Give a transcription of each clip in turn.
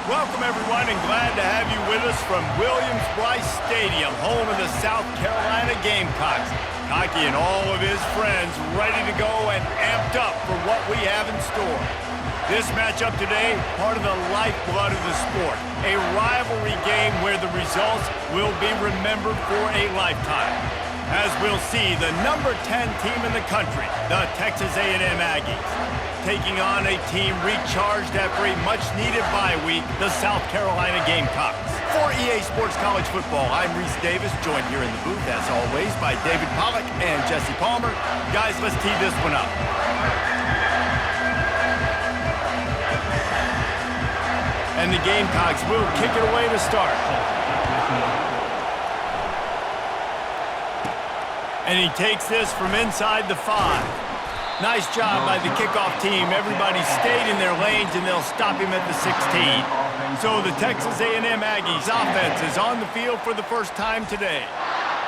Welcome, everyone, and glad to have you with us from Williams-Brice Stadium, home of the South Carolina Gamecocks. Cocky and all of his friends ready to go and amped up for what we have in store. This matchup today, part of the lifeblood of the sport, a rivalry game where the results will be remembered for a lifetime. As we'll see, the number 10 team in the country, the Texas A&M Aggies, taking on a team recharged after a much-needed bye week, the South Carolina Gamecocks. For EA Sports College Football, I'm Reese Davis, joined here in the booth, as always, by David Pollack and Jesse Palmer. Guys, let's tee this one up. And the Gamecocks will kick it away to start. And he takes this from inside the 5. Nice job by the kickoff team. Everybody stayed in their lanes, and they'll stop him at the 16. So the Texas A&M Aggies offense is on the field for the first time today.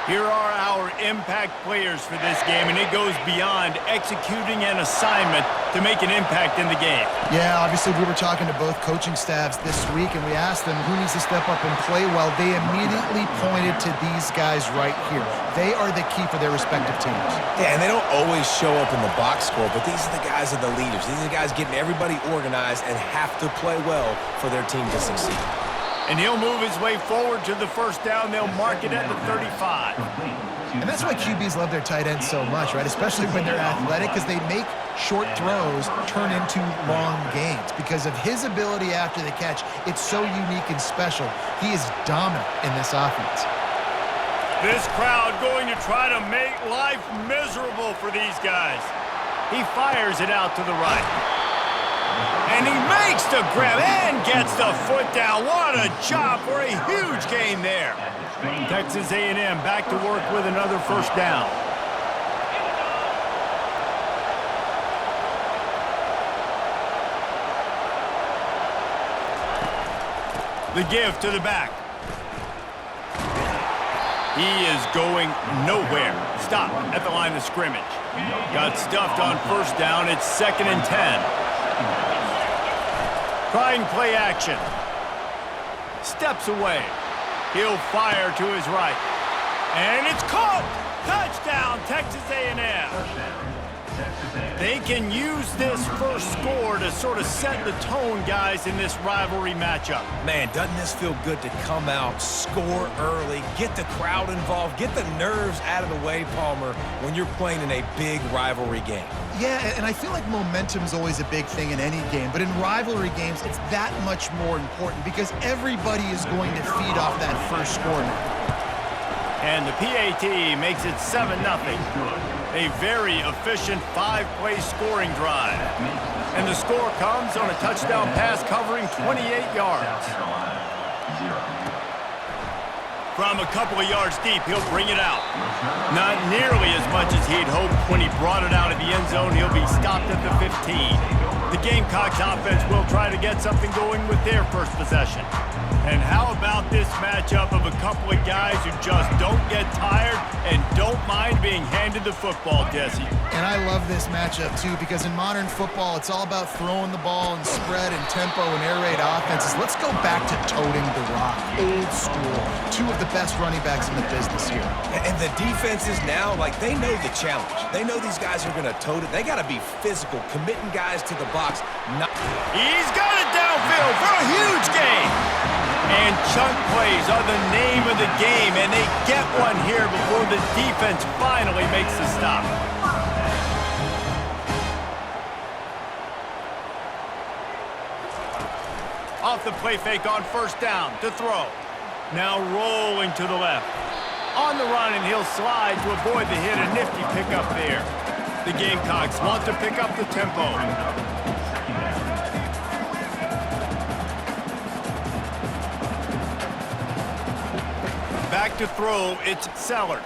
Here are our impact players for this game, and it goes beyond executing an assignment to make an impact in the game. Yeah, obviously we were talking to both coaching staffs this week, and we asked them who needs to step up and play well. They immediately pointed to these guys right here. They are the key for their respective teams. Yeah, and they don't always show up in the box score, but these are the guys that are the leaders. These are the guys getting everybody organized and have to play well for their team to succeed. And he'll move his way forward to the first down. They'll mark it at the 35. And that's why QBs love their tight ends so much, right? Especially when they're athletic, because they make short throws turn into long gains. Because of his ability after the catch, it's so unique and special. He is dominant in this offense. This crowd going to try to make life miserable for these guys. He fires it out to the right. And he makes the grab and gets the foot down. What a job for a huge gain there. Texas A&M back to work with another first down. The give to the back. He is going nowhere. Stop at the line of scrimmage. Got stuffed on first down. It's 2nd and 10. Trying play action. Steps away. He'll fire to his right. And it's caught! Touchdown, Texas A&M. They can use this first score to sort of set the tone, guys, in this rivalry matchup. Man, doesn't this feel good to come out, score early, get the crowd involved, get the nerves out of the way, Palmer, when you're playing in a big rivalry game? Yeah, and I feel like momentum's always a big thing in any game, but in rivalry games, it's that much more important because everybody is going to feed off that first score now. And the PAT makes it 7-0. A very efficient 5-play scoring drive. And the score comes on a touchdown pass covering 28 yards. From a couple of yards deep, he'll bring it out. Not nearly as much as he'd hoped when he brought it out of the end zone. He'll be stopped at the 15. The Gamecocks offense will try to get something going with their first possession. And how about this matchup of a couple of guys who just don't get tired and don't mind being handed the football, Jesse? And I love this matchup, too, because in modern football, it's all about throwing the ball and spread and tempo and air raid offenses. Let's go back to toting the rock, old school. Two of the best running backs in the business here. And the defenses now, like, they know the challenge. They know these guys are going to tote it. They got to be physical, committing guys to the box. He's got it downfield for a huge gain. And chunk plays are the name of the game, and they get one here before the defense finally makes the stop. Off the play fake on first down to throw. Now rolling to the left. On the run, and he'll slide to avoid the hit. A nifty pickup there. The Gamecocks want to pick up the tempo. Back to throw, it's Sellers.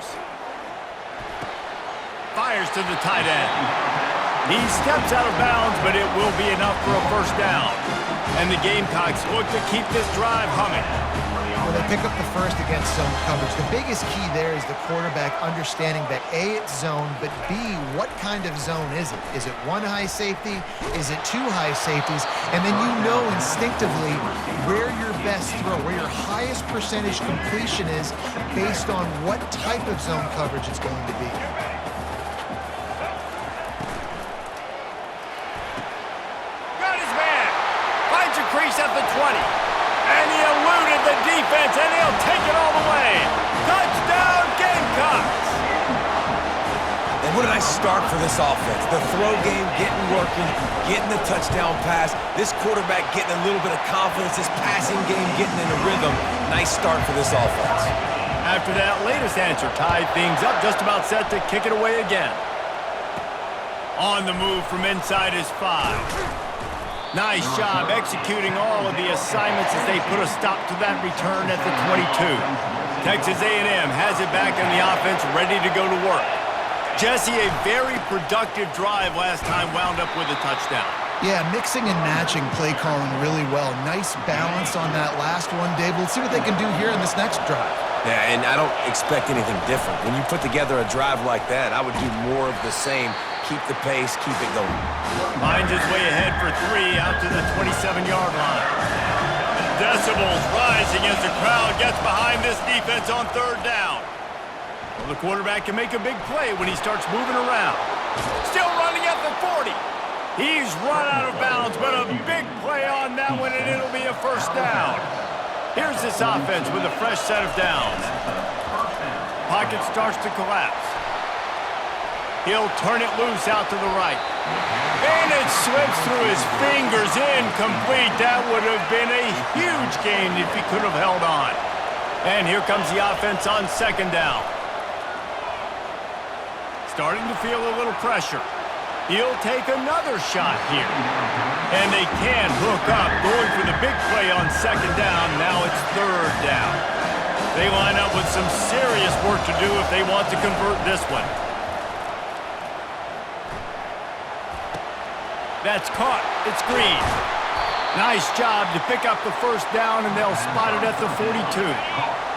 Fires to the tight end. He steps out of bounds, but it will be enough for a first down. And the Gamecocks look to keep this drive humming. Well, they pick up the first against zone coverage. The biggest key there is the quarterback understanding that A, it's zone, but B, what kind of zone is it? Is it one high safety? Is it two high safeties? And then you know instinctively where your best throw, where your highest percentage completion is based on what type of zone coverage it's going to be. Got his man. Finds a crease at the 20. And he eluded the defense, and he'll take it all the way. Touchdown, Gamecocks! And what a nice start for this offense. The throw game getting working, getting the touchdown pass. This quarterback getting a little bit of confidence. This passing game getting in a rhythm. Nice start for this offense. After that latest answer tied things up, just about set to kick it away again. On the move from inside his 5. Nice job executing all of the assignments as they put a stop to that return at the 22. Texas A&M has it back on the offense, ready to go to work. Jesse, a very productive drive last time, wound up with a touchdown. Yeah, mixing and matching play calling really well. Nice balance on that last one, Dave. We'll see what they can do here in this next drive. Yeah, and I don't expect anything different. When you put together a drive like that, I would do more of the same. Keep the pace, keep it going. Finds his way ahead for 3 out to the 27-yard line. Decibels rising as the crowd gets behind this defense on third down. Well, the quarterback can make a big play when he starts moving around. Still running at the 40. He's run out of bounds, but a big play on that one, and it'll be a first down. Here's this offense with a fresh set of downs. Pocket starts to collapse. He'll turn it loose out to the right. And it slips through his fingers, incomplete. That would have been a huge gain if he could have held on. And here comes the offense on second down. Starting to feel a little pressure. He'll take another shot here. And they can hook up, going for the big play on second down. Now it's third down. They line up with some serious work to do if they want to convert this one. That's caught. It's Green. Nice job to pick up the first down, and they'll spot it at the 42.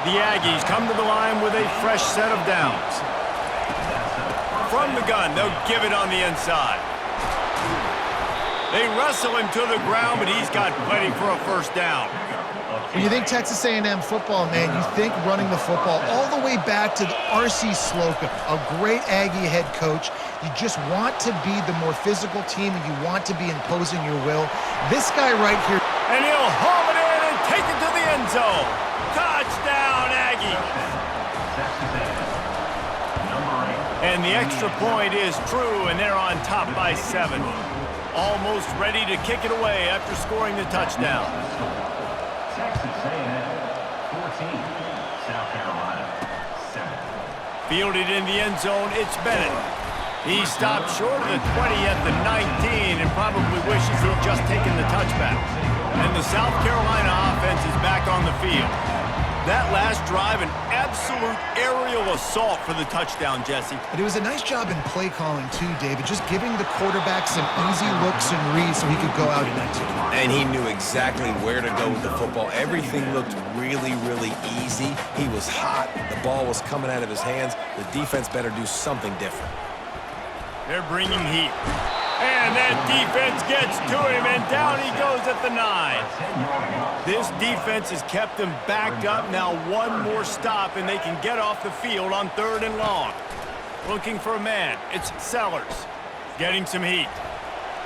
The Aggies come to the line with a fresh set of downs. From the gun, they'll give it on the inside. They wrestle him to the ground, but he's got plenty for a first down. When you think Texas A&M football, man, you think running the football all the way back to the R.C. Slocum, a great Aggie head coach. You just want to be the more physical team, and you want to be imposing your will. This guy right here. And he'll home it in and take it to the end zone. Touchdown, Aggie. And the extra point is true, and they're on top by 7. Almost ready to kick it away after scoring the touchdown. Texas A&M 14, South Carolina 7. Fielded in the end zone, it's Bennett. He stopped short of the 20 at the 19 and probably wishes he'd just taken the touchback. And the South Carolina offense is back on the field. That last drive, an absolute aerial assault for the touchdown, Jesse. But it was a nice job in play calling too, David, just giving the quarterback some easy looks and reads so he could go out and execute. And he knew exactly where to go with the football. Everything looked really, really easy. He was hot. The ball was coming out of his hands. The defense better do something different. They're bringing heat. And that defense gets to him, and down he goes at the 9. This defense has kept them backed up. Now one more stop, and they can get off the field on third and long. Looking for a man. It's Sellers. Getting some heat.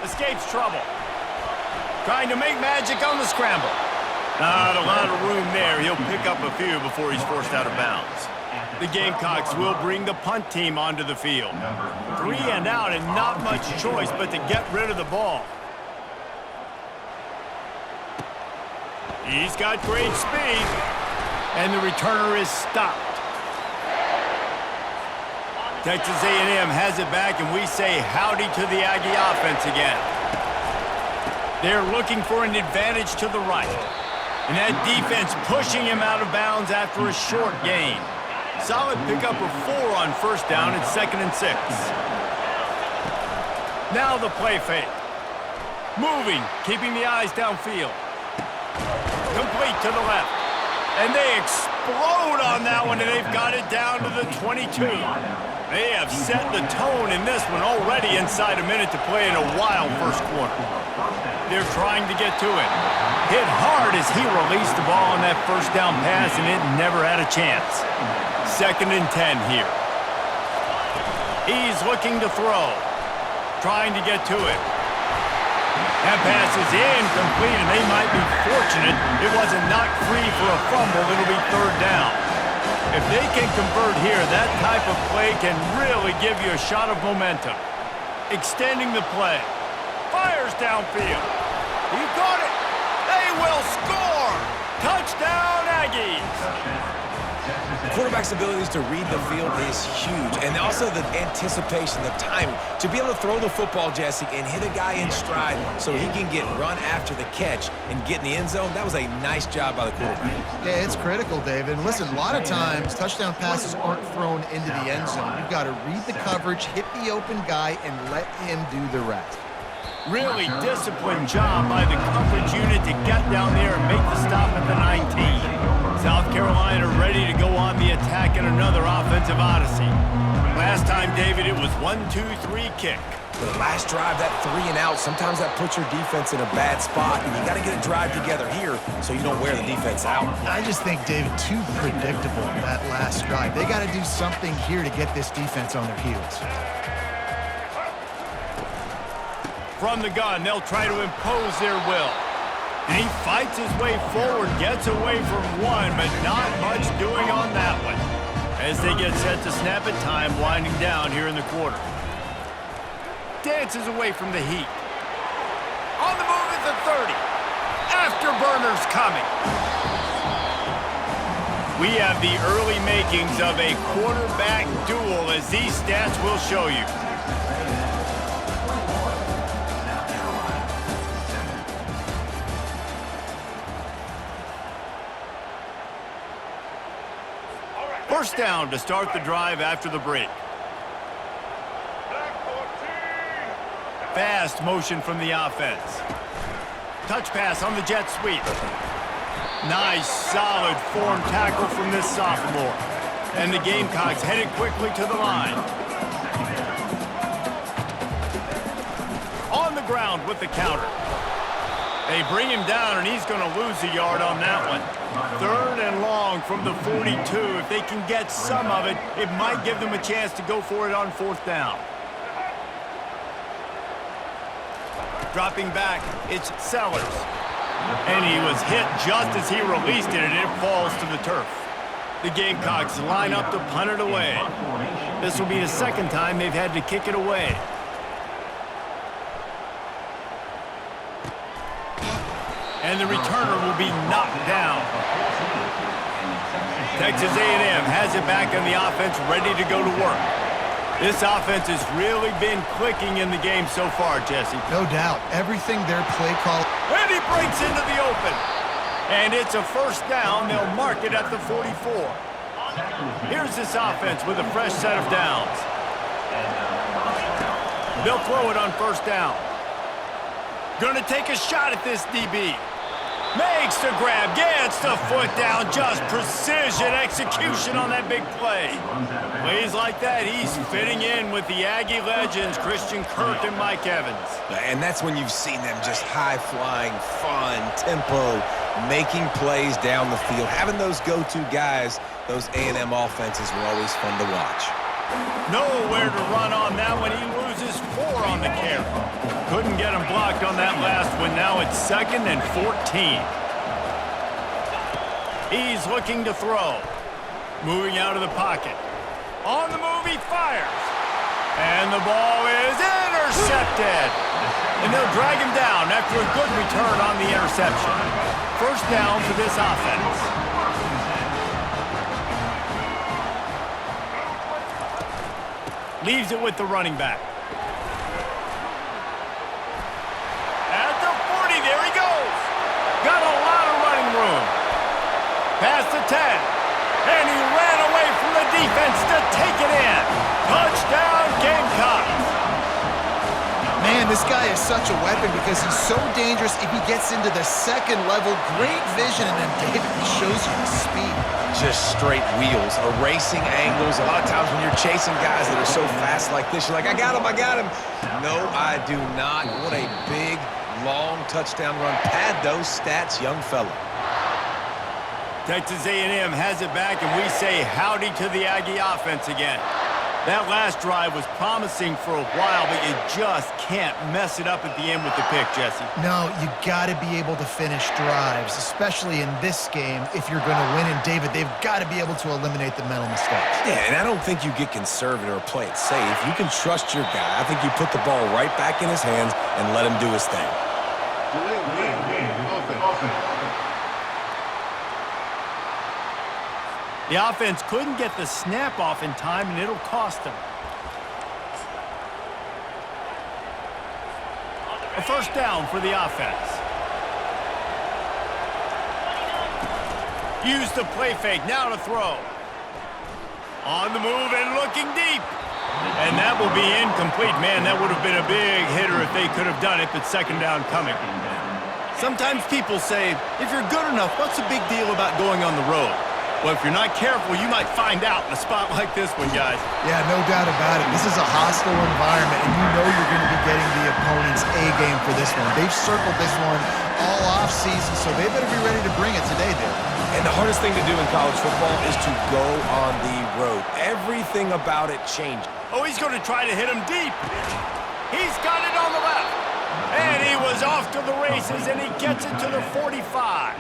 Escapes trouble. Trying to make magic on the scramble. Not a lot of room there. He'll pick up a few before he's forced out of bounds. The Gamecocks will bring the punt team onto the field. 3 and out, and not much choice but to get rid of the ball. He's got great speed, and the returner is stopped. Texas A&M has it back, and we say howdy to the Aggie offense again. They're looking for an advantage to the right. And that defense pushing him out of bounds after a short gain. Solid pickup of 4 on first down and 2nd and 6. Now the play fake. Moving, keeping the eyes downfield. Complete to the left. And they explode on that one, and they've got it down to the 22. They have set the tone in this one already inside a minute to play in a wild first quarter. They're trying to get to it. Hit hard as he released the ball on that first down pass, and it never had a chance. 2nd and 10 here. He's looking to throw. Trying to get to it. That pass is incomplete, and they might be fortunate it wasn't knocked free for a fumble. It'll be 3rd down. If they can convert here, that type of play can really give you a shot of momentum. Extending the play. Fires downfield. He got it. They will score. Touchdown, Aggies. Quarterback's abilities to read the field is huge, and also the anticipation, the timing. To be able to throw the football, Jesse, and hit a guy in stride so he can get run after the catch and get in the end zone, that was a nice job by the quarterback. Yeah, it's critical, David. And listen, a lot of times touchdown passes aren't thrown into the end zone. You've got to read the coverage, hit the open guy, and let him do the rest. Really disciplined job by the coverage unit to get down there and make the stop at the 19. South Carolina ready to go on the attack in another offensive odyssey. Last time, David, it was 1-2-3 kick. The last drive, that 3 and out, sometimes that puts your defense in a bad spot, and you got to get a drive together here so you don't wear the defense out. I just think, David, too predictable, that last drive. They got to do something here to get this defense on their heels. From the gun, they'll try to impose their will. And he fights his way forward, gets away from one, but not much doing on that one. As they get set to snap it, time winding down here in the quarter. Dances away from the heat. On the move at the 30. Afterburners coming. We have the early makings of a quarterback duel, as these stats will show you. First down to start the drive after the break. Fast motion from the offense. Touch pass on the jet sweep. Nice, solid form tackle from this sophomore. And the Gamecocks headed quickly to the line. On the ground with the counter. They bring him down, and he's going to lose a yard on that one. 3rd and long from the 42. If they can get some of it, it might give them a chance to go for it on 4th down. Dropping back, it's Sellers. And he was hit just as he released it, and it falls to the turf. The Gamecocks line up to punt it away. This will be the 2nd time they've had to kick it away. And the returner will be knocked down. Texas A&M has it back on the offense, ready to go to work. This offense has really been clicking in the game so far, Jesse. No doubt. Everything their play call. And he breaks into the open. And it's a 1st down. They'll mark it at the 44. Here's this offense with a fresh set of downs. They'll throw it on 1st down. Gonna take a shot at this DB. Makes the grab, gets the foot down, just precision execution on that big play. Plays like that, he's fitting in with the Aggie legends, Christian Kirk and Mike Evans. And that's when you've seen them just high-flying, fun, tempo, making plays down the field. Having those go-to guys, those A&M offenses were always fun to watch. Nowhere to run on that one. He loses 4 on the carry. Couldn't get him blocked on that last one. Now it's 2nd and 14. He's looking to throw. Moving out of the pocket. On the move, he fires. And the ball is intercepted. And they'll drag him down after a good return on the interception. 1st down for this offense. Leaves it with the running back. At the 40, there he goes. Got a lot of running room. Past the 10. And he ran away from the defense to take it in. Touchdown, Gamecocks. And this guy is such a weapon because he's so dangerous if he gets into the second level. Great vision, and then David shows you the speed. Just straight wheels, erasing angles. A lot of times when you're chasing guys that are so fast like this, you're like, I got him, I got him. No, I do not. What a big, long touchdown run. Pad those stats, young fella. Texas A&M has it back, and we say howdy to the Aggie offense again. That last drive was promising for a while, but you just can't mess it up at the end with the pick, Jesse. No, you got to be able to finish drives, especially in this game if you're going to win. And David, they've got to be able to eliminate the mental mistakes. Yeah, and I don't think you get conservative or play it safe. You can trust your guy. I think you put the ball right back in his hands and let him do his thing. The offense couldn't get the snap off in time, and it'll cost them. A first down for the offense. Use the play fake, now to throw. On the move and looking deep. And that will be incomplete. Man, that would have been a big hitter if they could have done it, but second down coming. Sometimes people say, if you're good enough, what's the big deal about going on the road? Well, if you're not careful, you might find out in a spot like this one, guys. Yeah, no doubt about it. This is a hostile environment, and you know you're going to be getting the opponent's A-game for this one. They've circled this one all off-season, so they better be ready to bring it today, dude. And the hardest thing to do in college football is to go on the road. Everything about it changes. Oh, he's going to try to hit him deep. He's got it on the left. And he was off to the races, and he gets it to the 45.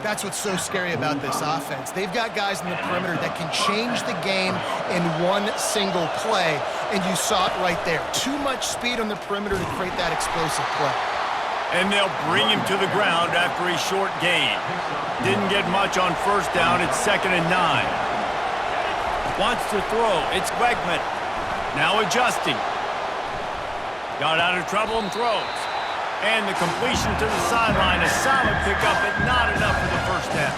That's what's so scary about this offense. They've got guys in the perimeter that can change the game in one single play, and you saw it right there. Too much speed on the perimeter to create that explosive play. And they'll bring him to the ground after a short gain. Didn't get much on first down. It's 2nd and 9. Wants to throw. It's Wegman. Now adjusting. Got out of trouble and throws. And the completion to the sideline, a solid pickup, but not enough for the first down.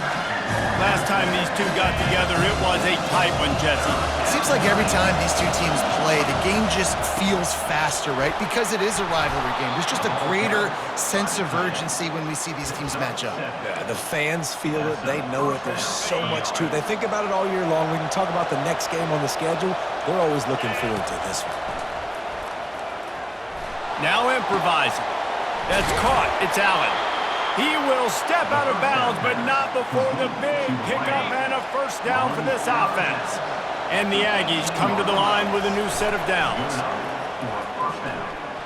Last time these two got together, it was a tight one, Jesse. It seems like every time these two teams play, the game just feels faster, right? Because it is a rivalry game. There's just a greater sense of urgency when we see these teams match up. Yeah, the fans feel it. They know it. There's so much to it. They think about it all year long. We can talk about the next game on the schedule. They're always looking forward to this one. Now improvising. That's caught. It's Allen. He will step out of bounds, but not before the big pickup and a first down for this offense. And the Aggies come to the line with a new set of downs.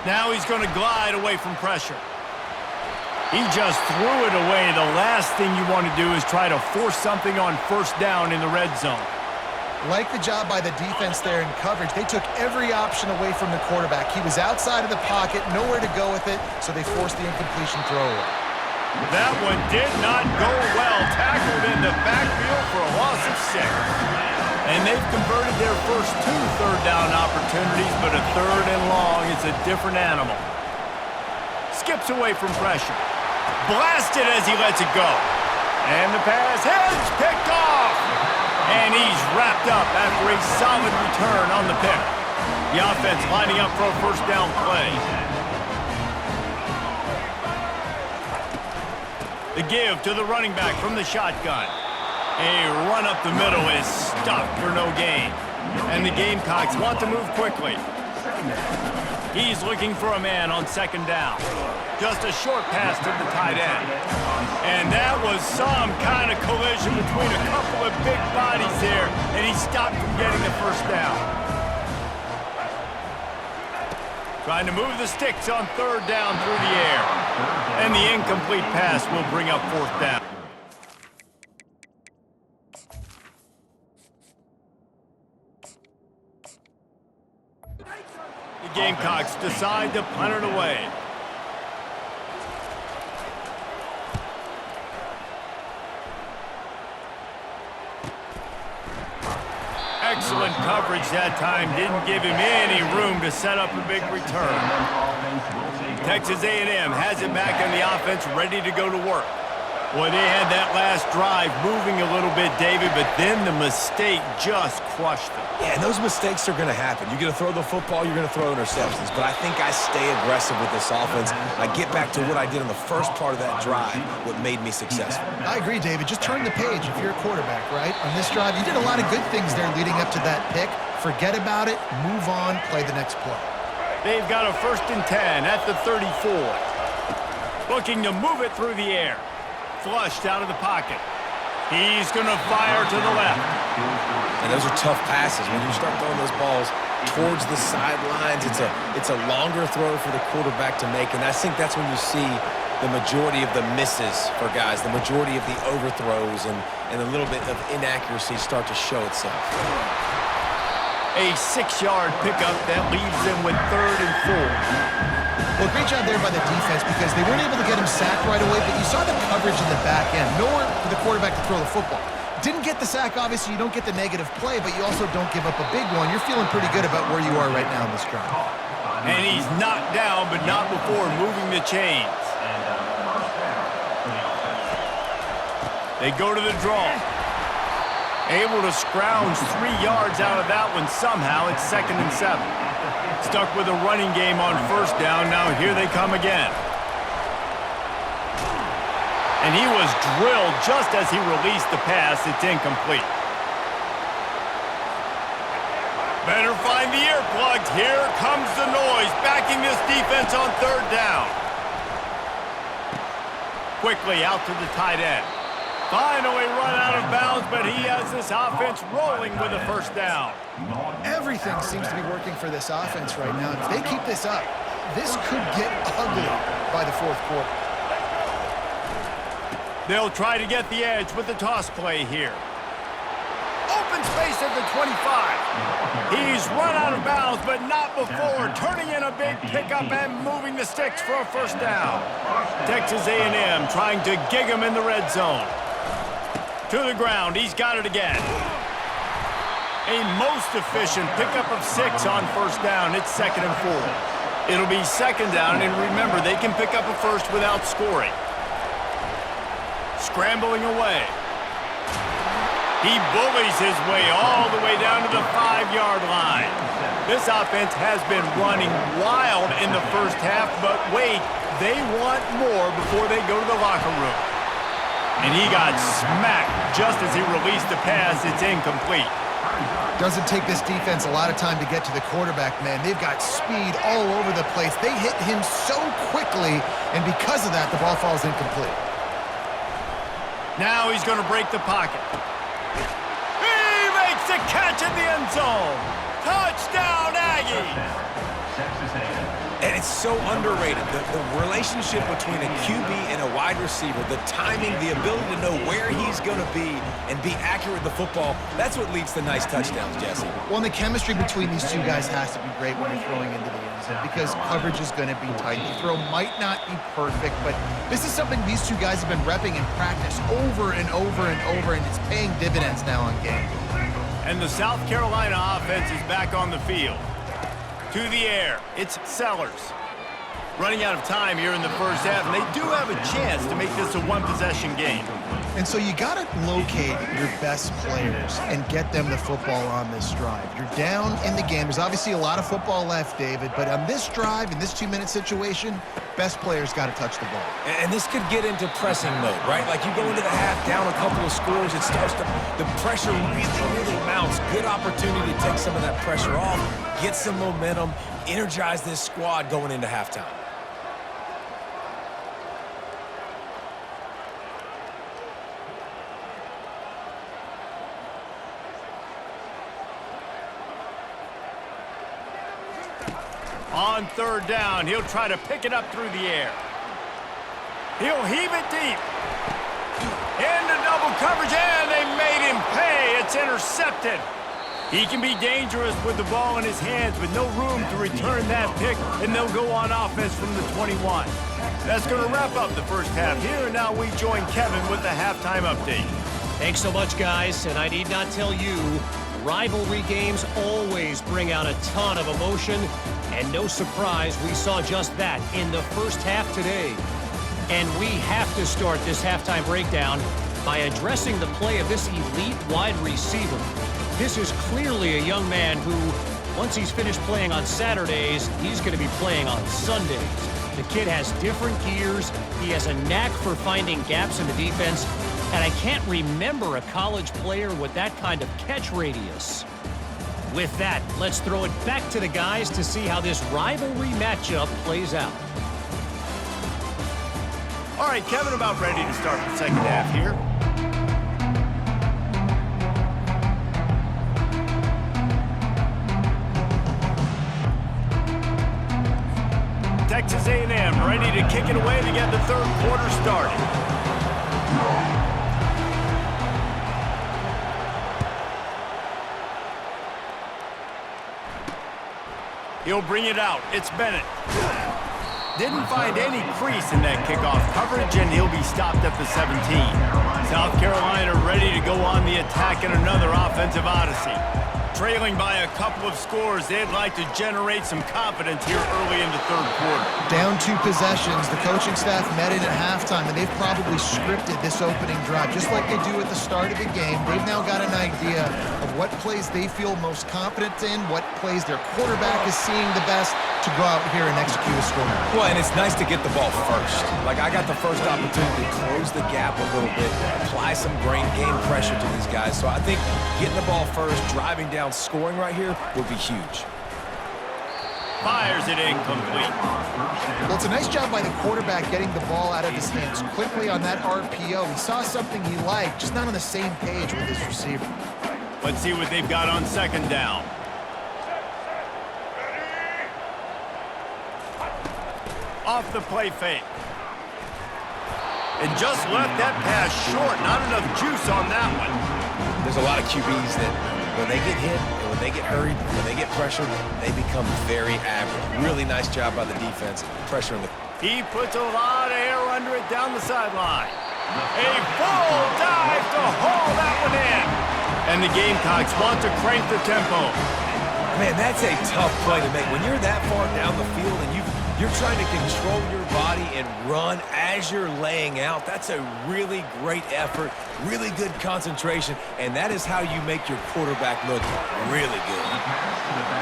Now he's going to glide away from pressure. He just threw it away. The last thing you want to do is try to force something on first down in the red zone. Like the job by the defense there in coverage. They took every option away from the quarterback. He was outside of the pocket, nowhere to go with it, so they forced the incompletion throwaway. That one did not go well. Tackled in the backfield for a loss of 6. And they've converted their first 2 third-down opportunities, but a 3rd and long is a different animal. Skips away from pressure. Blasted as he lets it go. And the pass heads picked off. And he's wrapped up after a solid return on the pick. The offense lining up for a first down play. The give to the running back from the shotgun. A run up the middle is stuffed for no gain. And the Gamecocks want to move quickly. He's looking for a man on 2nd down. Just a short pass to the tight end. And that was some kind of collision between a couple of big bodies there, and he stopped from getting the first down. Trying to move the sticks on 3rd down through the air. And the incomplete pass will bring up 4th down. The Gamecocks decide to punt it away. Excellent coverage that time. Didn't give him any room to set up a big return. Texas A&M has it back in the offense, ready to go to work. Boy, they had that last drive moving a little bit, David, but then the mistake just crushed them. Yeah, and those mistakes are going to happen. You're going to throw the football, you're going to throw interceptions. But I think I stay aggressive with this offense. I get back to what I did on the first part of that drive, what made me successful. I agree, David. Just turn the page if you're a quarterback, right? On this drive, you did a lot of good things there leading up to that pick. Forget about it, move on, play the next play. They've got a 1st and 10 at the 34. Looking to move it through the air. Flushed out of the pocket. He's going to fire to the left. And those are tough passes. When you start throwing those balls towards the sidelines, it's a longer throw for the quarterback to make. And I think that's when you see the majority of the misses for guys, the majority of the overthrows and a little bit of inaccuracy start to show itself. A 6-yard pickup that leaves them with 3rd and 4. Well, great job there by the defense because they weren't able to get him sacked right away, but you saw the coverage in the back end. Nowhere for the quarterback to throw the football. Didn't get the sack, obviously. You don't get the negative play, but you also don't give up a big one. You're feeling pretty good about where you are right now in this drive. And he's knocked down, but not before moving the chains. They go to the draw. Able to scrounge 3 yards out of that one somehow. It's 2nd and 7. Stuck with a running game on 1st down. Now here they come again. And he was drilled just as he released the pass. It's incomplete. Better find the earplugs. Here comes the noise, backing this defense on 3rd down. Quickly out to the tight end. Finally run out of bounds, but he has this offense rolling with a 1st down. Everything seems to be working for this offense right now. If they keep this up, this could get ugly by the 4th quarter. They'll try to get the edge with the toss play here. Open space at the 25. He's run out of bounds, but not before turning in a big pickup and moving the sticks for a 1st down. Texas A&M trying to gig him in the red zone. To the ground, he's got it again. A most efficient pickup of 6 on 1st down. It's 2nd and 4. It'll be 2nd down, and remember, they can pick up a 1st without scoring. Scrambling away. He bullies his way all the way down to the 5-yard line. This offense has been running wild in the 1st half, but wait, they want more before they go to the locker room. And he got smacked just as he released the pass. It's incomplete. Doesn't take this defense a lot of time to get to the quarterback, man. They've got speed all over the place. They hit him so quickly, and because of that, the ball falls incomplete. Now he's going to break the pocket. He makes the catch in the end zone. Touchdown, Aggies! And it's so underrated. The relationship between a QB and a wide receiver, the timing, the ability to know where he's going to be and be accurate with the football, that's what leads to nice touchdowns, Jesse. Well, and the chemistry between these two guys has to be great when you're throwing into the end zone because coverage is going to be tight. The throw might not be perfect, but this is something these two guys have been repping in practice over and over and over, and it's paying dividends now on game. And the South Carolina offense is back on the field. To the air, it's Sellers. Running out of time here in the 1st half, and they do have a chance to make this a 1-possession game. And so you got to locate your best players and get them the football on this drive. You're down in the game. There's obviously a lot of football left, David, but on this drive, in this 2-minute situation, best players got to touch the ball. And this could get into pressing mode, right? Like you go into the half, down a couple of scores, it starts to, the pressure really mounts. Good opportunity to take some of that pressure off, get some momentum, energize this squad going into halftime. On 3rd down, he'll try to pick it up through the air. He'll heave it deep. Into double coverage, and they made him pay. It's intercepted. He can be dangerous with the ball in his hands with no room to return that pick, and they'll go on offense from the 21. That's going to wrap up the 1st half here, and now we join Kevin with the halftime update. Thanks so much, guys, and I need not tell you, rivalry games always bring out a ton of emotion, and no surprise we saw just that in the 1st half today. And we have to start this halftime breakdown by addressing the play of this elite wide receiver. This is clearly a young man who, once he's finished playing on Saturdays, he's going to be playing on Sundays. The kid has different gears. He has a knack for finding gaps in the defense. And I can't remember a college player with that kind of catch radius. With that, let's throw it back to the guys to see how this rivalry matchup plays out. All right, Kevin, about ready to start the second half here. Texas A&M ready to kick it away to get the third quarter started. He'll bring it out. It's Bennett. Didn't find any crease in that kickoff coverage, and he'll be stopped at the 17. South Carolina ready to go on the attack in another offensive odyssey. Trailing by a couple of scores, they'd like to generate some confidence here early in the third quarter. Down 2 possessions, the coaching staff met in at halftime, and they've probably scripted this opening drive, just like they do at the start of the game. They've now got an idea of what plays they feel most confident in, what plays their quarterback is seeing the best to go out here and execute a score. Well, and it's nice to get the ball first. Like, I got the first opportunity to close the gap a little bit, apply some game pressure to these guys. So I think getting the ball first, driving down, scoring right here would be huge. Fires it incomplete. Well, it's a nice job by the quarterback getting the ball out of his hands quickly on that RPO. He saw something he liked, just not on the same page with his receiver. Let's see what they've got on second down. Off the play fake. And just left that pass short. Not enough juice on that one. There's a lot of QBs that when they get hit, and when they get hurried, when they get pressured, they become very average. Really nice job by the defense, pressuring the... He puts a lot of air under it down the sideline. A full dive to haul that one in. And the Gamecocks want to crank the tempo. Man, that's a tough play to make. When you're that far down the field and you're trying to control your body and run as you're laying out, that's a really great effort, really good concentration, and that is how you make your quarterback look really good.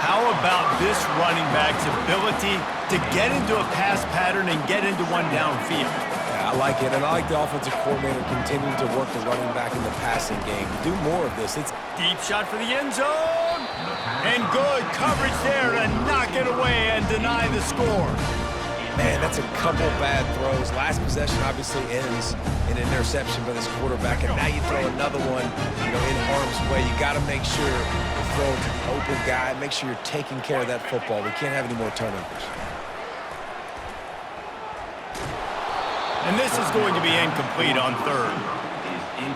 How about this running back's ability to get into a pass pattern and get into one downfield? Yeah, I like it, and I like the offensive coordinator continuing to work the running back in the passing game. Do more of this. It's deep shot for the end zone. And good coverage there to knock it away and deny the score. Man, that's a couple bad throws. Last possession obviously ends in an interception by this quarterback, and now you throw another one, in harm's way. You got to make sure you throw it to the open guy. Make sure you're taking care of that football. We can't have any more turnovers. And this is going to be incomplete on third.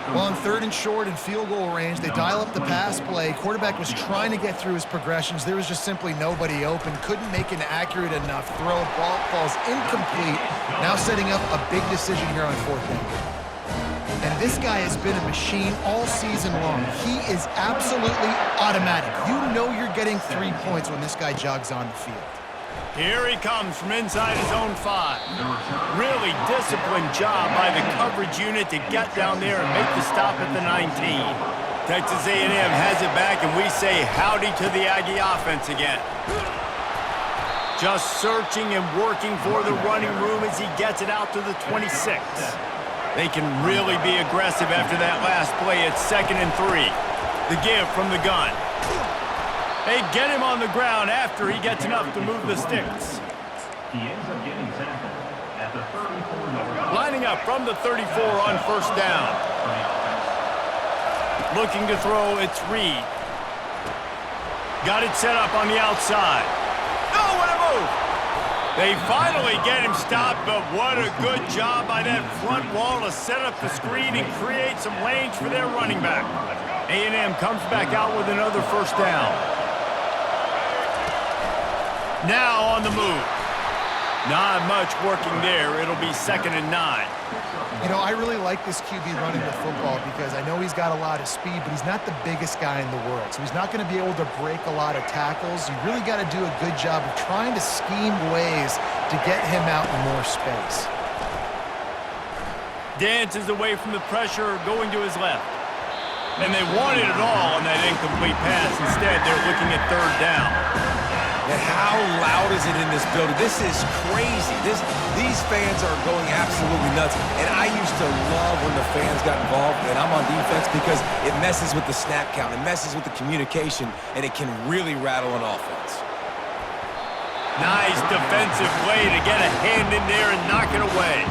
Well, on third and short and field goal range, they dial up the pass play. Quarterback was trying to get through his progressions. There was just simply nobody open. Couldn't make an accurate enough throw. Ball falls incomplete. Now setting up a big decision here on fourth down. And this guy has been a machine all season long. He is absolutely automatic. You know you're getting 3 points when this guy jogs on the field. Here he comes from inside his own 5. Really disciplined job by the coverage unit to get down there and make the stop at the 19. Texas A&M has it back, and we say howdy to the Aggie offense again. Just searching and working for the running room as he gets it out to the 26. They can really be aggressive after that last play. It's 2nd and 3. The give from the gun. They get him on the ground after he gets enough to move the sticks. He ends up getting tackled at the 34. Lining up from the 34 on first down. Looking to throw, it's Reed. Got it set up on the outside. Oh, what a move! They finally get him stopped, but what a good job by that front wall to set up the screen and create some lanes for their running back. A&M comes back out with another first down. Now on the move. Not much working there. It'll be 2nd and 9. I really like this QB running the football because I know he's got a lot of speed, but he's not the biggest guy in the world. So he's not going to be able to break a lot of tackles. You really got to do a good job of trying to scheme ways to get him out in more space. Dances away from the pressure, going to his left. And they wanted it all on that incomplete pass. Instead, they're looking at third down. And how loud is it in this building? This is crazy. These fans are going absolutely nuts. And I used to love when the fans got involved, and I'm on defense, because it messes with the snap count. It messes with the communication, and it can really rattle an offense. Nice defensive play to get a hand in there and knock it away.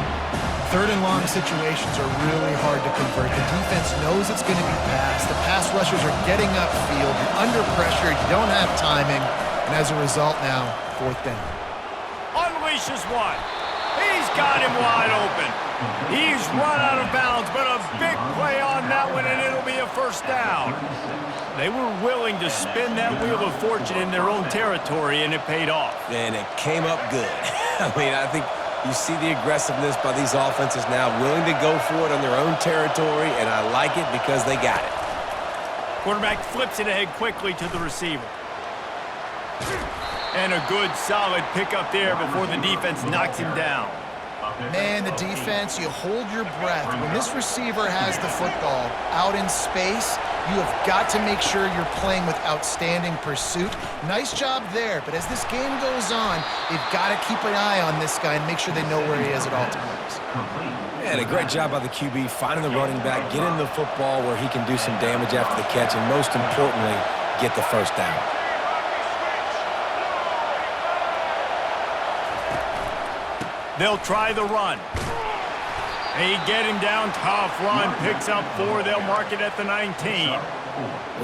Third and long situations are really hard to convert. The defense knows it's going to be passed. The pass rushers are getting upfield. You're under pressure. You don't have timing. And as a result now, fourth down. Unleashes one. He's got him wide open. He's run out of bounds, but a big play on that one, and it'll be a first down. They were willing to spin that wheel of fortune in their own territory, and it paid off. And it came up good. I mean, I think you see the aggressiveness by these offenses now, willing to go for it on their own territory, and I like it because they got it. Quarterback flips it ahead quickly to the receiver. And a good, solid pickup there before the defense knocks him down. Man, the defense, you hold your breath. When this receiver has the football out in space, you have got to make sure you're playing with outstanding pursuit. Nice job there, but as this game goes on, they've got to keep an eye on this guy and make sure they know where he is at all times. And a great job by the QB, finding the running back, getting the football where he can do some damage after the catch, and most importantly, get the first down. They'll try the run. They get him down, tough run, picks up 4. They'll mark it at the 19.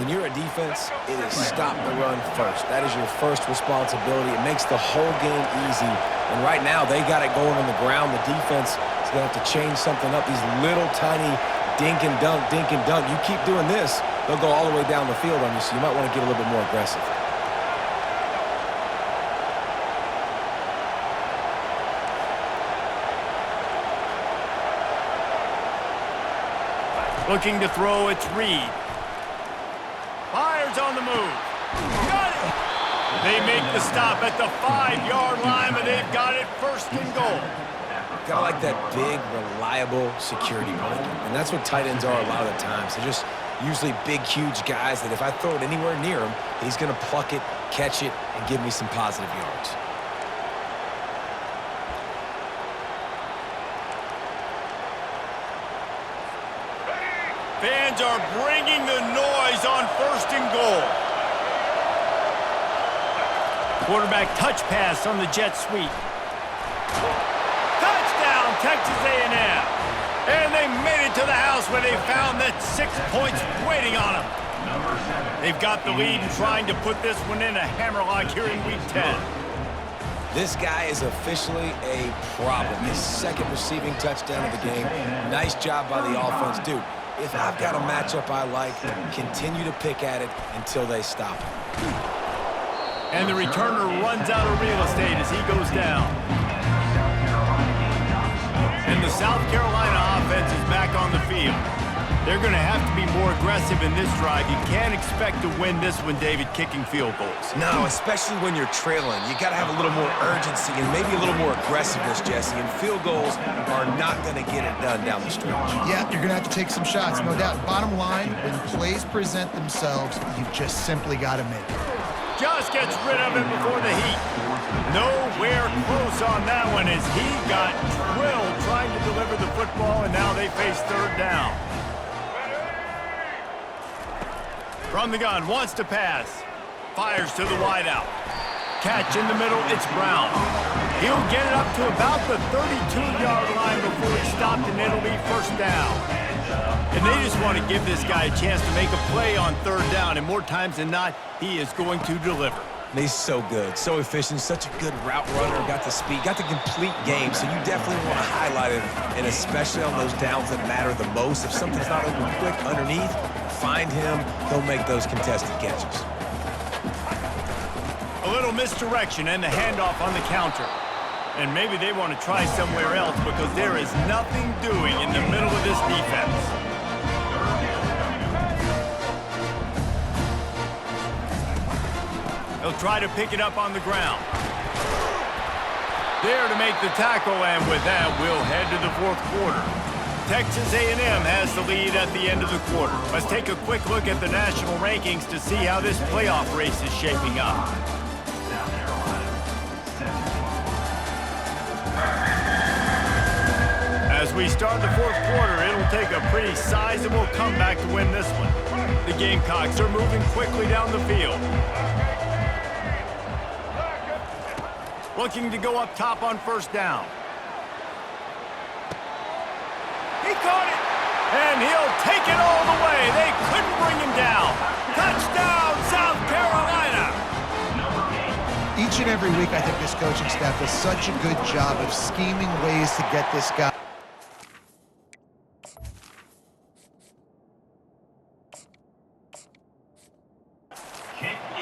When you're a defense, it is stop the run first. That is your first responsibility. It makes the whole game easy. And right now, they got it going on the ground. The defense is going to have to change something up. These little tiny dink and dunk, dink and dunk. You keep doing this, they'll go all the way down the field on you, so you might want to get a little bit more aggressive. Looking to throw, it's Reed. Fires on the move. Got it! They make the stop at the 5-yard line, but they've got it first and goal. Kind of like that big, reliable security blanket. And that's what tight ends are a lot of the times. They're just usually big, huge guys that if I throw it anywhere near him, he's going to pluck it, catch it, and give me some positive yards. Fans are bringing the noise on first and goal. Quarterback touch pass on the jet sweep. Touchdown, Texas A&M. And they made it to the house where they found that 6 points waiting on them. They've got the lead and trying to put this one in a hammerlock here in Week 10. This guy is officially a problem. His second receiving touchdown of the game. Nice job by the offense. Dude, if I've got a matchup I like, continue to pick at it until they stop it. And the returner runs out of real estate as he goes down. And the South Carolina offense is back on the field. They're going to have to be more aggressive in this drive. You can't expect to win this one, David, kicking field goals. No, especially when you're trailing. You got to have a little more urgency and maybe a little more aggressiveness, Jesse. And field goals are not going to get it done down the stretch. Yeah, you're going to have to take some shots, no doubt. Bottom line, when plays present themselves, you've just simply got to make it. Just gets rid of it before the heat. Nowhere close on that one as he got drilled trying to deliver the football, and now they face third down. From the gun, wants to pass. Fires to the wideout. Catch in the middle, it's Brown. He'll get it up to about the 32-yard line before he's stopped, and it'll be first down. And they just want to give this guy a chance to make a play on third down, and more times than not, he is going to deliver. He's so good, so efficient, such a good route runner, got the speed, got the complete game, so you definitely want to highlight him, and especially on those downs that matter the most. If something's not open quick underneath, find him, he'll make those contested catches. A little misdirection and the handoff on the counter. And maybe they want to try somewhere else because there is nothing doing in the middle of this defense. They'll try to pick it up on the ground. There to make the tackle, and with that, we'll head to the fourth quarter. Texas A&M has the lead at the end of the quarter. Let's take a quick look at the national rankings to see how this playoff race is shaping up. As we start the fourth quarter, it'll take a pretty sizable comeback to win this one. The Gamecocks are moving quickly down the field. Looking to go up top on first down. He caught it, and he'll take it all the way. They couldn't bring him down. Touchdown, South Carolina! Each and every week, I think this coaching staff does such a good job of scheming ways to get this guy.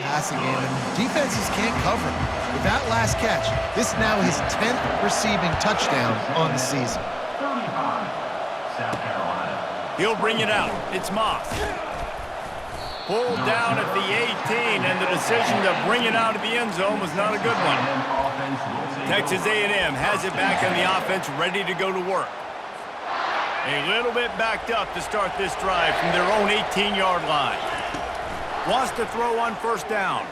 Passing game, and defenses can't cover him. With that last catch, this is now his 10th receiving touchdown on the season. 35, South Carolina. He'll bring it out. It's Moss. Pulled down at the 18, and the decision to bring it out of the end zone was not a good one. Texas A&M has it back on the offense, ready to go to work. A little bit backed up to start this drive from their own 18-yard line. Wants to throw on first down.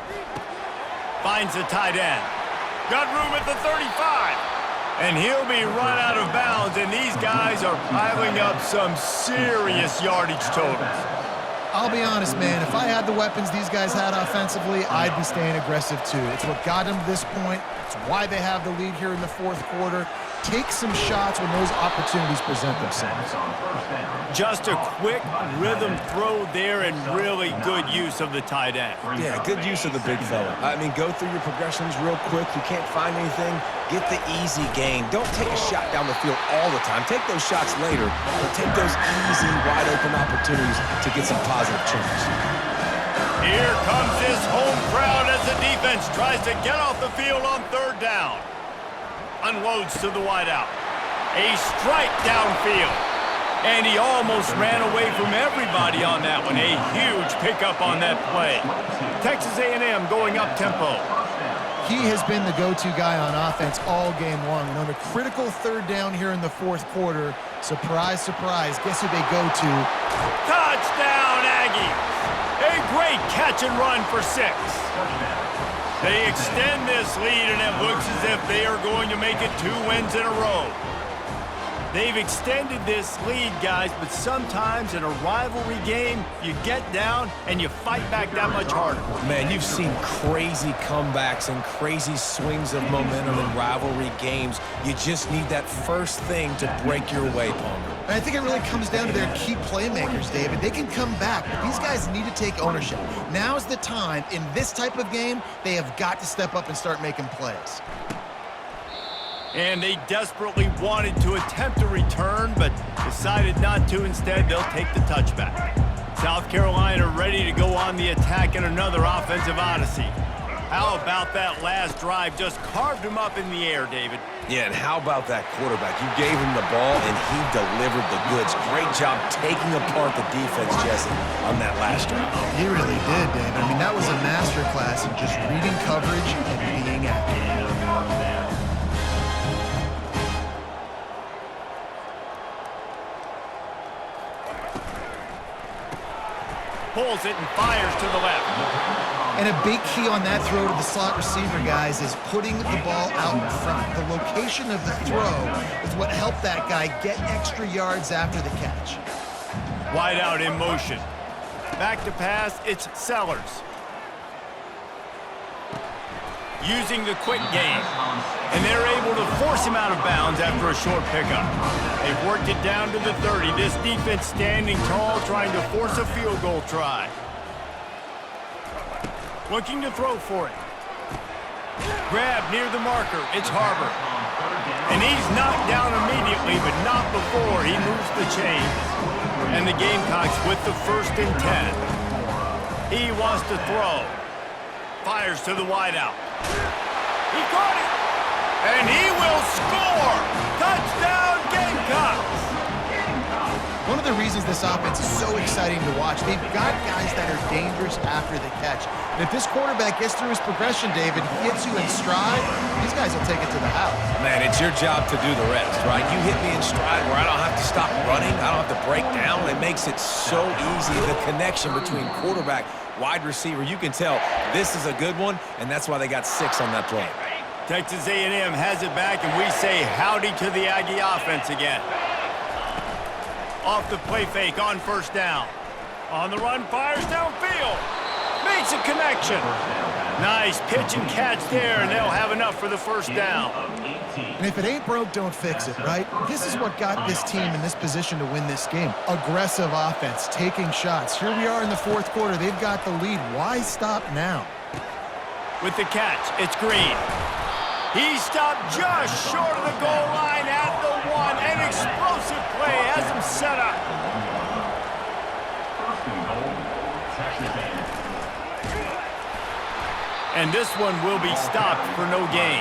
Finds the tight end. Got room at the 35. And he'll be run out of bounds, and these guys are piling up some serious yardage totals. I'll be honest, man, if I had the weapons these guys had offensively, I'd be staying aggressive too. It's what got them to this point. It's why they have the lead here in the fourth quarter. Take some shots when those opportunities present themselves. Just a quick rhythm throw there, and really good use of the tight end. Yeah, good use of the big fella. I mean, go through your progressions real quick. You can't find anything, get the easy gain. Don't take a shot down the field all the time. Take those shots later, but take those easy, wide-open opportunities to get some positive change. Here comes this home crowd as the defense tries to get off the field on third down. Unloads to the wideout. A strike downfield. And he almost ran away from everybody on that one. A huge pickup on that play. Texas A&M going up tempo. He has been the go-to guy on offense all game long. And on a critical third down here in the fourth quarter, surprise, surprise, guess who they go to? Touchdown, Aggies! A great catch and run for 6. They extend this lead, and it looks as if they are going to make it 2 wins in a row. They've extended this lead, guys, but sometimes in a rivalry game, you get down and you fight back that much harder. Man, you've seen crazy comebacks and crazy swings of momentum in rivalry games. You just need that first thing to break your way, Palmer. And I think it really comes down to their key playmakers, David. They can come back, but these guys need to take ownership. Now's the time. In this type of game, they have got to step up and start making plays. And they desperately wanted to attempt a return, but decided not to. Instead, they'll take the touchback. South Carolina ready to go on the attack in another offensive odyssey. How about that last drive? Just carved him up in the air, David. Yeah, and how about that quarterback? You gave him the ball, and he delivered the goods. Great job taking apart the defense, Jesse, on that last drive. He really did, David. I mean, that was a masterclass in just reading coverage and being accurate. Pulls it and fires to the left. And a big key on that throw to the slot receiver, guys, is putting the ball out in front. The location of the throw is what helped that guy get extra yards after the catch. Wide out in motion. Back to pass, it's Sellers. Using the quick game. And they're able to force him out of bounds after a short pickup. They've worked it down to the 30. This defense standing tall, trying to force a field goal try. Looking to throw for it. Grab near the marker. It's Harbor. And he's knocked down immediately, but not before he moves the chains. And the Gamecocks with the 1st and 10. He wants to throw. Fires to the wideout. He caught it. And he will score! Touchdown, Gamecocks! One of the reasons this offense is so exciting to watch, they've got guys that are dangerous after the catch. And if this quarterback gets through his progression, David, hits you in stride, these guys will take it to the house. Man, it's your job to do the rest, right? You hit me in stride where I don't have to stop running. break down. It makes it so easy. The connection between quarterback, wide receiver, you can tell this is a good one, and that's why they got 6 on that play. Texas A&M has it back, and we say howdy to the Aggie offense again. Off the play fake on first down. On the run, fires downfield. Makes a connection. Nice pitch and catch there, and they'll have enough for the first down. And if it ain't broke, don't fix it, right? This is what got this team in this position to win this game. Aggressive offense, taking shots. Here we are in the fourth quarter. They've got the lead. Why stop now? With the catch, it's Green. He stopped just short of the goal line at the 1. An explosive play has him set up. First and goal, Texas A&M. And this one will be stopped for no gain.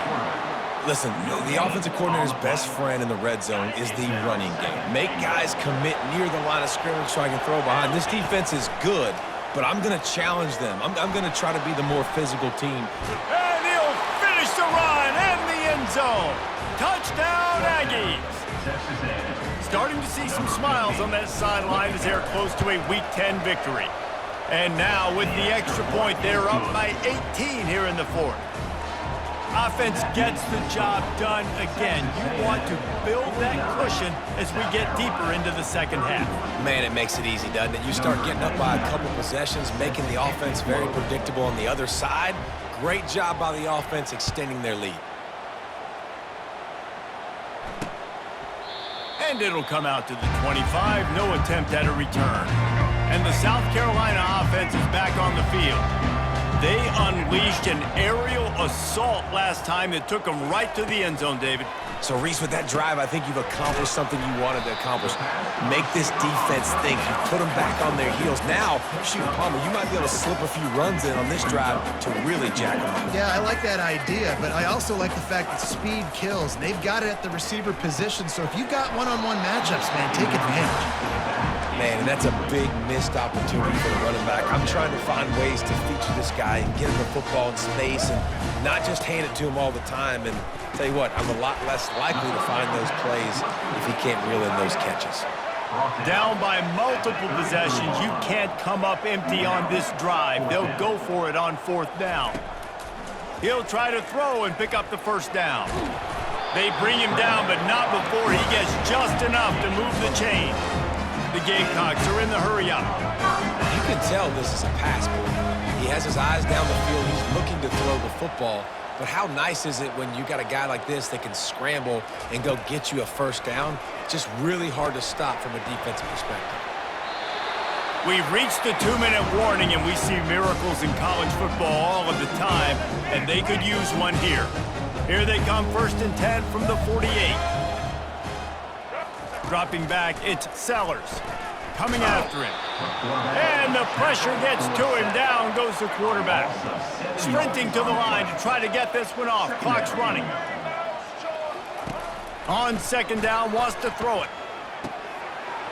Listen, the offensive coordinator's best friend in the red zone is the running game. Make guys commit near the line of scrimmage so I can throw behind. This defense is good, but I'm going to challenge them. I'm going to try to be the more physical team. And he'll finish the run and the end zone. Touchdown, Aggies. Texas A&M. Starting to see some smiles on that sideline as they're close to a Week 10 victory. And now with the extra point, they're up by 18 here in the fourth. Offense gets the job done again. You want to build that cushion as we get deeper into the second half. Man, it makes it easy, doesn't it? You start getting up by a couple possessions, making the offense very predictable on the other side. Great job by the offense extending their lead. And it'll come out to the 25. No attempt at a return. And the South Carolina offense is back on the field. They unleashed an aerial assault last time that took them right to the end zone, David. So, Reese, with that drive, I think you've accomplished something you wanted to accomplish. Make this defense think. You put them back on their heels. Now, shoot, Palmer, you might be able to slip a few runs in on this drive to really jack them up. Yeah, I like that idea, but I also like the fact that speed kills. They've got it at the receiver position, so if you've got one-on-one matchups, man, take advantage. Man, and that's a big missed opportunity for the running back. I'm trying to find ways to feature this guy and get him the football in space and not just hand it to him all the time. And tell you what, I'm a lot less likely to find those plays if he can't reel in those catches. Down by multiple possessions, you can't come up empty on this drive. They'll go for it on fourth down. He'll try to throw and pick up the first down. They bring him down, but not before he gets just enough to move the chain. The Gamecocks are in the hurry-up. You can tell this is a pass play. He has his eyes down the field. He's looking to throw the football. But how nice is it when you got a guy like this that can scramble and go get you a first down? Just really hard to stop from a defensive perspective. We've reached the 2-minute warning, and we see miracles in college football all of the time, and they could use one here. Here they come, 1st and 10 from the 48. Dropping back, it's Sellers. Coming after him. And the pressure gets to him. Down goes the quarterback. Sprinting to the line to try to get this one off. Clock's running. On second down, wants to throw it.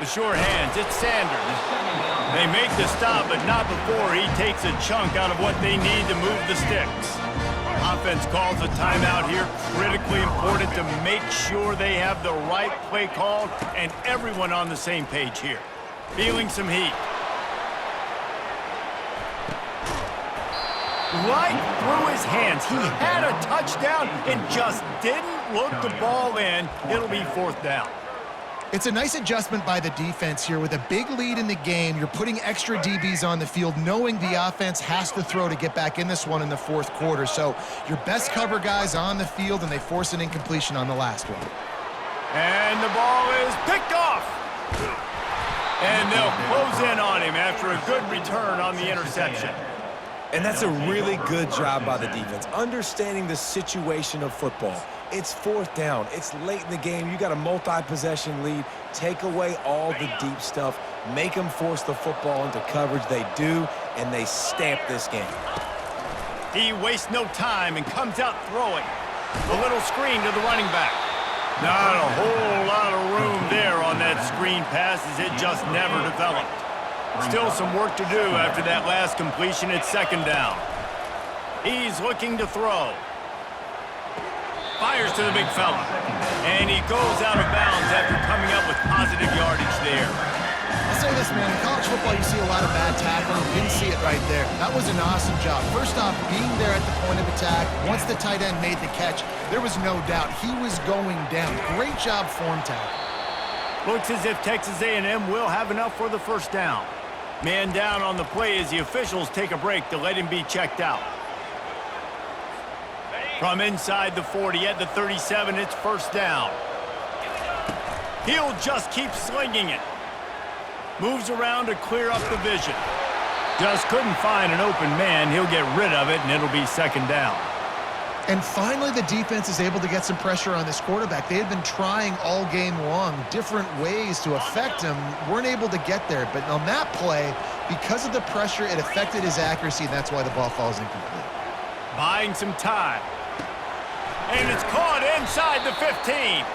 The sure hands, it's Sanders. They make the stop, but not before he takes a chunk out of what they need to move the sticks. Offense calls a timeout here. Critically important to make sure they have the right play called and everyone on the same page here. Feeling some heat. Right through his hands. He had a touchdown and just didn't look the ball in. It'll be fourth down. It's a nice adjustment by the defense here. With a big lead in the game, you're putting extra DBs on the field, knowing the offense has to throw to get back in this one in the fourth quarter. So your best cover guys on the field, and they force an incompletion on the last one. And the ball is picked off. And they'll close in on him after a good return on the interception. And that's a really good job by the defense, understanding the situation of football. It's fourth down. It's late in the game. You got a multi-possession lead. Take away all the deep stuff. Make them force the football into coverage. They do, and they stamp this game. He wastes no time and comes out throwing. A little screen to the running back. Not a whole lot of room there on that screen pass as it just never developed. Still some work to do after that last completion at second down. He's looking to throw. Fires to the big fella. And he goes out of bounds after coming up with positive yardage there. football, you see a lot of bad tackling. Didn't see it right there. That was an awesome job. First off, being there at the point of attack. Once the tight end made the catch, there was no doubt he was going down. Great job form tackle. Looks as if Texas A&M will have enough for the first down. Man down on the play as the officials take a break to let him be checked out. From inside the 40 at the 37, it's first down. He'll just keep slinging it. Moves around to clear up the vision. Just couldn't find an open man. He'll get rid of it, and it'll be second down. And finally, the defense is able to get some pressure on this quarterback. They had been trying all game long different ways to affect him. Weren't able to get there. But on that play, because of the pressure, it affected his accuracy, and that's why the ball falls incomplete. Buying some time. And it's caught inside the 15.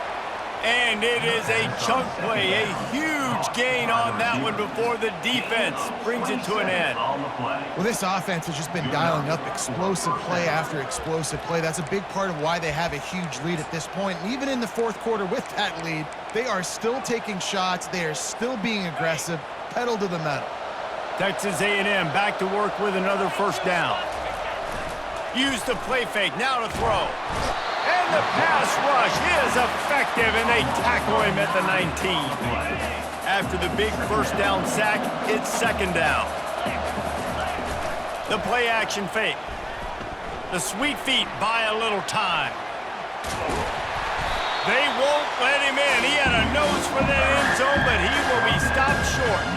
And it is a chunk play, a huge gain on that one before the defense brings it to an end. Well, this offense has just been dialing up explosive play after explosive play. That's a big part of why they have a huge lead at this point. And even in the fourth quarter with that lead, they are still taking shots. They are still being aggressive, pedal to the metal. Texas A&M back to work with another first down. Use the play fake, now to throw. And the pass rush is effective, and they tackle him at the 19. After the big first down sack, it's second down. The play action fake. The sweet feet buy a little time. They won't let him in. He had a nose for that end zone, but he will be stopped short.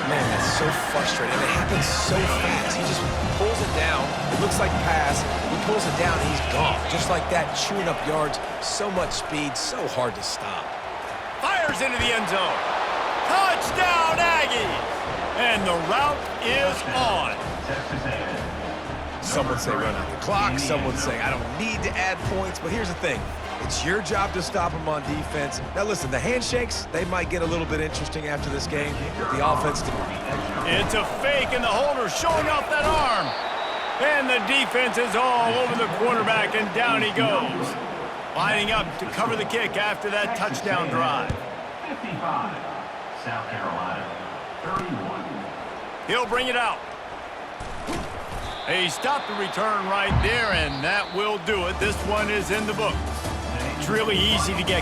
Man, that's so frustrating. It happens so fast. He just pulls it down. It looks like pass. He pulls it down, and he's gone. Just like that, chewing up yards. So much speed, so hard to stop. Fires into the end zone. Touchdown, Aggies! And the route is on. Some would say run out the clock. Some would say I don't need to add points. But here's the thing. It's your job to stop them on defense. Now, listen, the handshakes, they might get a little bit interesting after this game. But the offense... It's a fake, and the holder showing off that arm. And the defense is all over the quarterback, and down he goes. Lining up to cover the kick after that touchdown drive. 55, South Carolina, 31. He'll bring it out. He stopped the return right there, and that will do it. This one is in the books. It's really easy to get